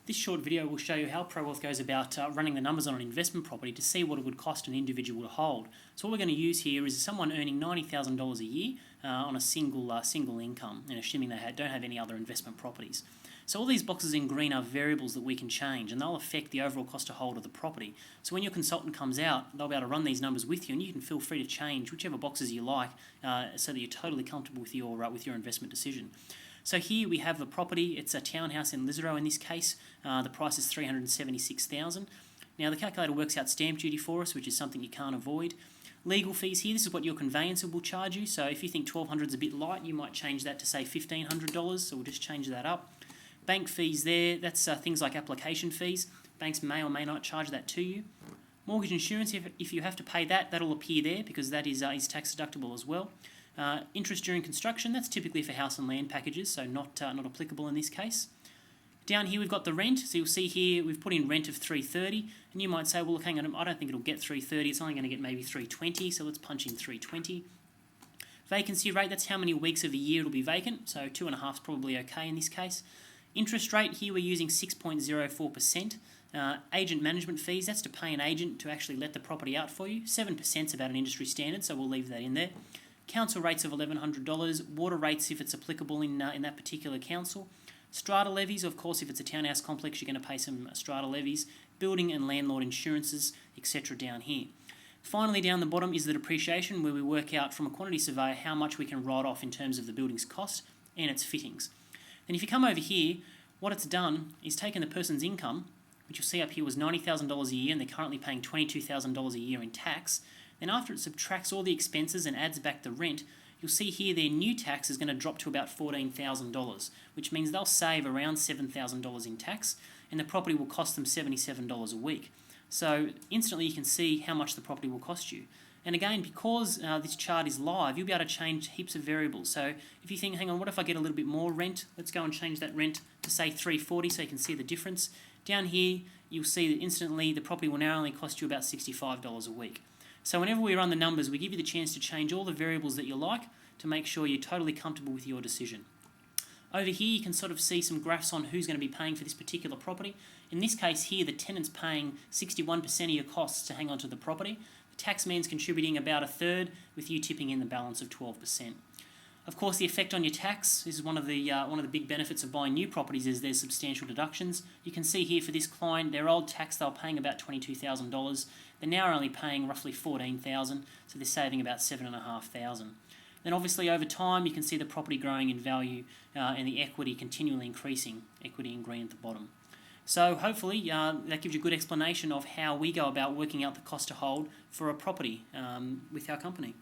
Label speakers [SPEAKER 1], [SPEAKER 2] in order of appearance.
[SPEAKER 1] This short video will show you how Prowealth goes about running the numbers on an investment property to see what it would cost an individual to hold. So what we're going to use here is someone earning $90,000 a year on a single income, and assuming they don't have any other investment properties. So all these boxes in green are variables that we can change, and they'll affect the overall cost to hold of the property. So when your consultant comes out, they'll be able to run these numbers with you, and you can feel free to change whichever boxes you like so that you're totally comfortable with your investment decision. So here we have a property. It's a townhouse in Lisero in this case. The price is $376,000. Now the calculator works out stamp duty for us, which is something you can't avoid. Legal fees here, this is what your conveyancer will charge you. So if you think $1,200 is a bit light, you might change that to say $1,500. So we'll just change that up. Bank fees there, that's things like application fees. Banks may or may not charge that to you. Mortgage insurance, if you have to pay that, that'll appear there because that is tax deductible as well. Interest during construction, that's typically for house and land packages, so not applicable in this case. Down here we've got the rent, so you'll see here we've put in rent of $330, and you might say, well look, hang on, I don't think it'll get $330, it's only going to get maybe $320, so let's punch in $320. Vacancy rate, that's how many weeks of the year it'll be vacant, so 2.5 is probably okay in this case. Interest rate, here we're using 6.04%. Agent management fees, that's to pay an agent to actually let the property out for you. 7% is about an industry standard, so we'll leave that in there. Council rates of $1,100, water rates if it's applicable in that particular council. Strata levies, of course, if it's a townhouse complex, you're going to pay some strata levies. Building and landlord insurances, etc. down here. Finally, down the bottom is the depreciation, where we work out from a quantity surveyor how much we can write off in terms of the building's cost and its fittings. Then if you come over here, what it's done is taken the person's income, which you'll see up here was $90,000 a year, and they're currently paying $22,000 a year in tax. Then after it subtracts all the expenses and adds back the rent, you'll see here their new tax is going to drop to about $14,000, which means they'll save around $7,000 in tax, and the property will cost them $77 a week. So instantly you can see how much the property will cost you. And again, because this chart is live, you'll be able to change heaps of variables. So if you think, hang on, what if I get a little bit more rent? Let's go and change that rent to say $340 so you can see the difference. Down here, you'll see that instantly the property will now only cost you about $65 a week. So whenever we run the numbers, we give you the chance to change all the variables that you like to make sure you're totally comfortable with your decision. Over here, you can sort of see some graphs on who's going to be paying for this particular property. In this case here, the tenant's paying 61% of your costs to hang on to the property. The taxman's contributing about 1/3, with you tipping in the balance of 12%. Of course, the effect on your tax, this is one of the big benefits of buying new properties, is there's substantial deductions. You can see here for this client, their old tax, they were paying about $22,000. They're now only paying roughly $14,000, so they're saving about $7,500. Then obviously over time, you can see the property growing in value and the equity continually increasing, equity in green at the bottom. So hopefully that gives you a good explanation of how we go about working out the cost to hold for a property with our company.